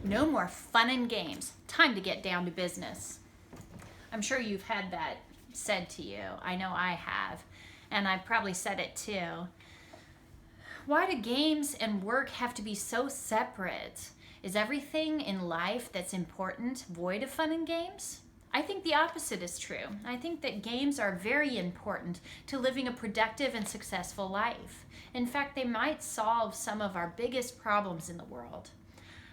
No more fun and games. Time to get down to business. I'm sure you've had that said to you. I know I have. And I've probably said it too. Why do games and work have to be so separate? Is everything in life that's important void of fun and games? I think the opposite is true. I think that games are very important to living a productive and successful life. In fact, they might solve some of our biggest problems in the world.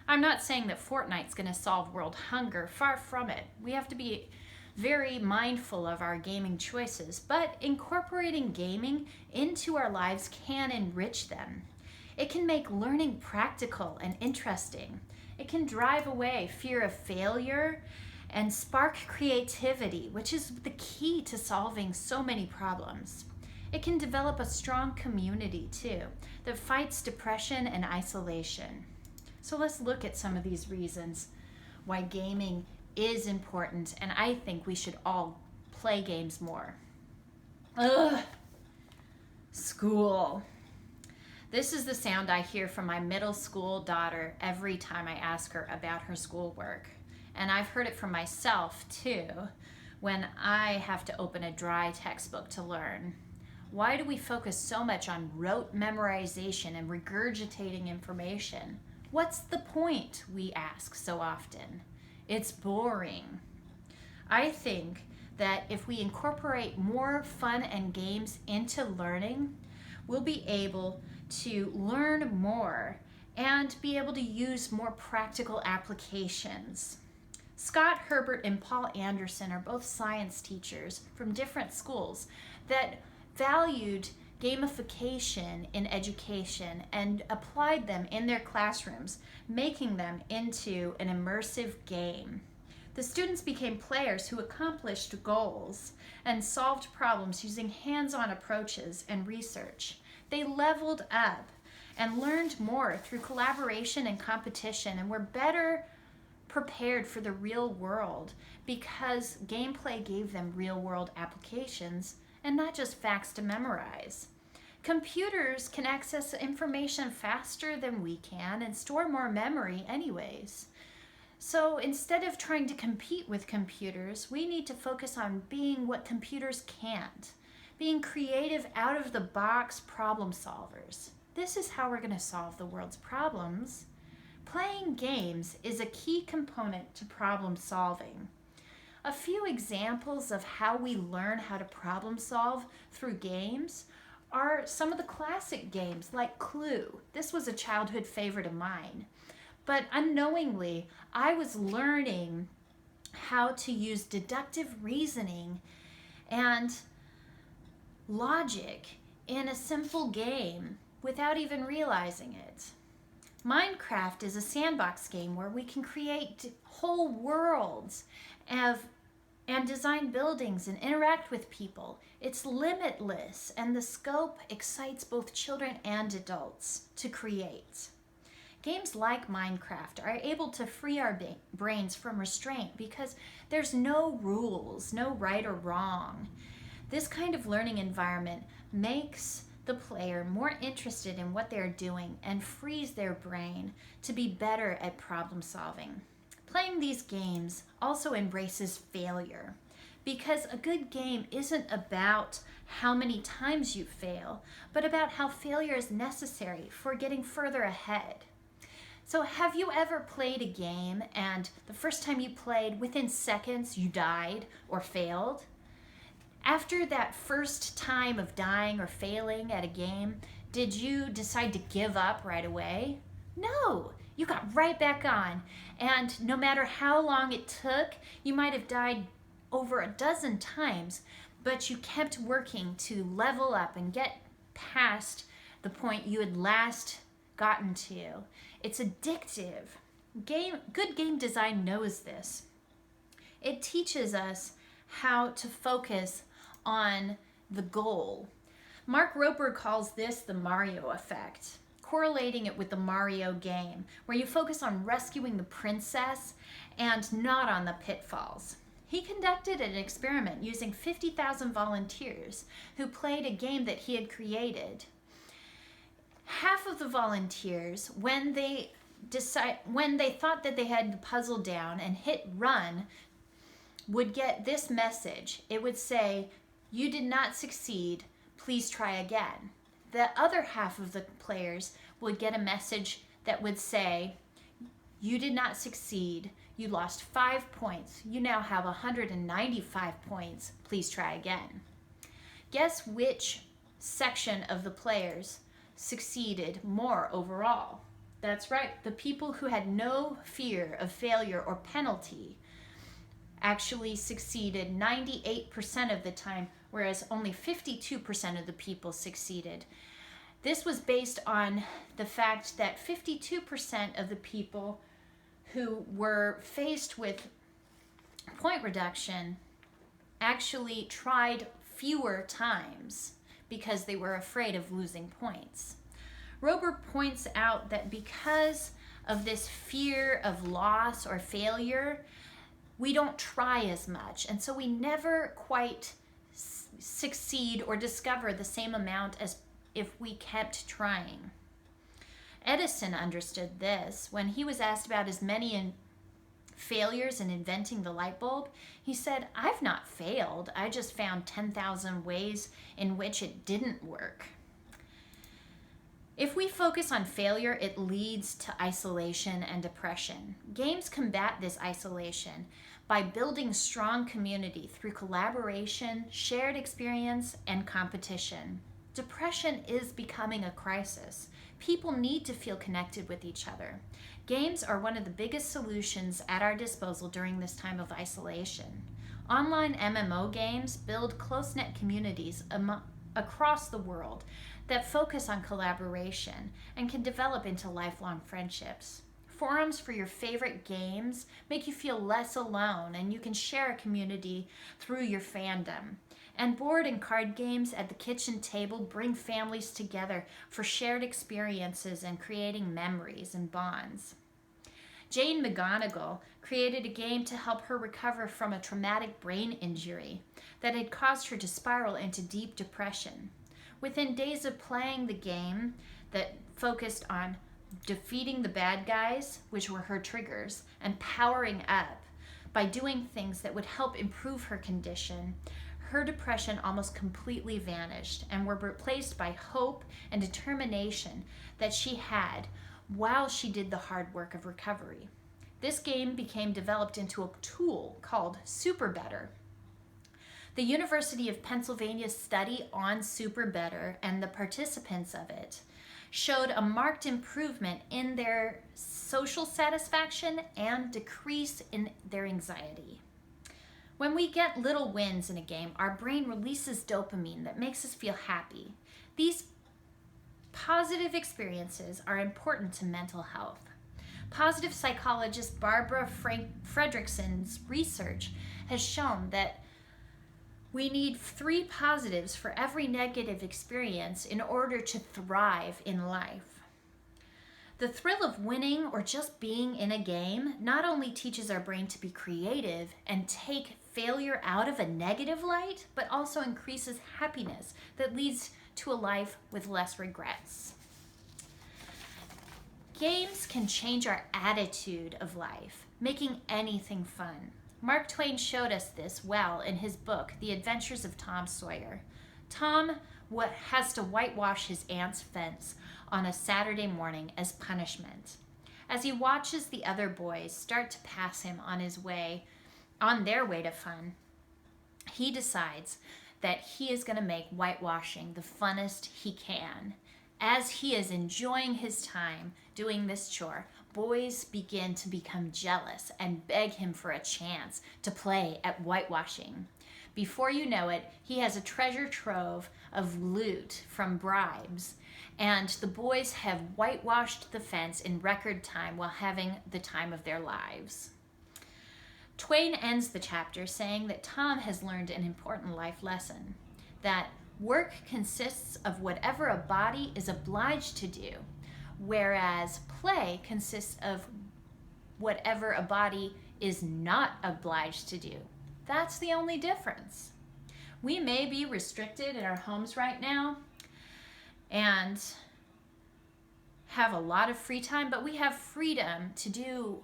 I'm not saying that Fortnite's going to solve world hunger. Far from it. We have to be very mindful of our gaming choices, but incorporating gaming into our lives can enrich them. It can make learning practical and interesting. It can drive away fear of failure and spark creativity, which is the key to solving so many problems. It can develop a strong community too that fights depression and isolation. So let's look at some of these reasons why gaming is important, and I think we should all play games more. Ugh. School. This is the sound I hear from my middle school daughter every time I ask her about her schoolwork. And I've heard it from myself too when I have to open a dry textbook to learn. Why do we focus so much on rote memorization and regurgitating information? What's the point, we ask so often? It's boring. I think that if we incorporate more fun and games into learning, we'll be able to learn more and be able to use more practical applications. Scott Herbert and Paul Anderson are both science teachers from different schools that valued gamification in education and applied them in their classrooms, making them into an immersive game. The students became players who accomplished goals and solved problems using hands-on approaches and research. They leveled up and learned more through collaboration and competition and were better prepared for the real world because gameplay gave them real-world applications and not just facts to memorize. Computers can access information faster than we can and store more memory anyways. So instead of trying to compete with computers, we need to focus on being what computers can't, being creative, out-of-the-box problem solvers. This is how we're going to solve the world's problems. Playing games is a key component to problem solving. A few examples of how we learn how to problem solve through games are some of the classic games like Clue. This was a childhood favorite of mine. But unknowingly, I was learning how to use deductive reasoning and logic in a simple game without even realizing it. Minecraft is a sandbox game where we can create whole worlds and design buildings and interact with people. It's limitless, and the scope excites both children and adults to create. Games like Minecraft are able to free our brains from restraint because there's no rules, no right or wrong. This kind of learning environment makes the player more interested in what they're doing and frees their brain to be better at problem solving. Playing these games also embraces failure because a good game isn't about how many times you fail, but about how failure is necessary for getting further ahead. So have you ever played a game and the first time you played, within seconds you died or failed? After that first time of dying or failing at a game, did you decide to give up right away? No, you got right back on. And no matter how long it took, you might have died over a dozen times, but you kept working to level up and get past the point you had last gotten to. It's addictive. Good game design knows this. It teaches us how to focus on the goal. Mark Rober calls this the Mario effect, correlating it with the Mario game, where you focus on rescuing the princess and not on the pitfalls. He conducted an experiment using 50,000 volunteers who played a game that he had created. Half of the volunteers, when they when they thought that they had the puzzle down and hit run, would get this message. It would say, "You did not succeed, please try again." The other half of the players would get a message that would say, "You did not succeed, you lost 5 points, you now have 195 points, please try again." Guess which section of the players succeeded more overall? That's right, the people who had no fear of failure or penalty actually succeeded 98% of the time, whereas only 52% of the people succeeded. This was based on the fact that 52% of the people who were faced with point reduction actually tried fewer times because they were afraid of losing points. Rober points out that because of this fear of loss or failure, we don't try as much, and so we never quite succeed or discover the same amount as if we kept trying. Edison understood this. When he was asked about his many failures in inventing the light bulb, he said, "I've not failed. I just found 10,000 ways in which it didn't work." If we focus on failure, it leads to isolation and depression. Games combat this isolation by building strong community through collaboration, shared experience, and competition. Depression is becoming a crisis. People need to feel connected with each other. Games are one of the biggest solutions at our disposal during this time of isolation. Online MMO games build close-knit communities across the world that focus on collaboration and can develop into lifelong friendships. Forums for your favorite games make you feel less alone, and you can share a community through your fandom. And board and card games at the kitchen table bring families together for shared experiences and creating memories and bonds. Jane McGonigal created a game to help her recover from a traumatic brain injury that had caused her to spiral into deep depression. Within days of playing the game that focused on defeating the bad guys, which were her triggers, and powering up by doing things that would help improve her condition, her depression almost completely vanished and were replaced by hope and determination that she had while she did the hard work of recovery. This game became developed into a tool called Super Better. The University of Pennsylvania's study on Super Better and the participants of it showed a marked improvement in their social satisfaction and decrease in their anxiety. When we get little wins in a game, our brain releases dopamine that makes us feel happy. These positive experiences are important to mental health. Positive psychologist Barbara Fredrickson's research has shown that we need 3 positives for every negative experience in order to thrive in life. The thrill of winning or just being in a game not only teaches our brain to be creative and take failure out of a negative light, but also increases happiness that leads to a life with less regrets. Games can change our attitude of life, making anything fun. Mark Twain showed us this well in his book, The Adventures of Tom Sawyer. Tom has to whitewash his aunt's fence on a Saturday morning as punishment. As he watches the other boys start to pass him on their way to fun, he decides that he is going to make whitewashing the funnest he can. As he is enjoying his time doing this chore, boys begin to become jealous and beg him for a chance to play at whitewashing. Before you know it, he has a treasure trove of loot from bribes, and the boys have whitewashed the fence in record time while having the time of their lives. Twain ends the chapter saying that Tom has learned an important life lesson, that work consists of whatever a body is obliged to do, whereas play consists of whatever a body is not obliged to do. That's the only difference. We may be restricted in our homes right now and have a lot of free time, but we have freedom to do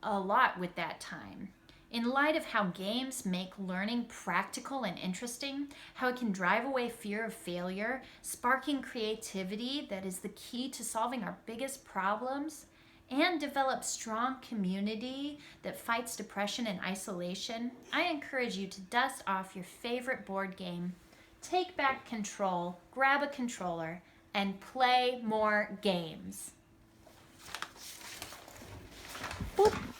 a lot with that time. In light of how games make learning practical and interesting, how it can drive away fear of failure, sparking creativity that is the key to solving our biggest problems, and develop strong community that fights depression and isolation, I encourage you to dust off your favorite board game, take back control, grab a controller, and play more games. Boop.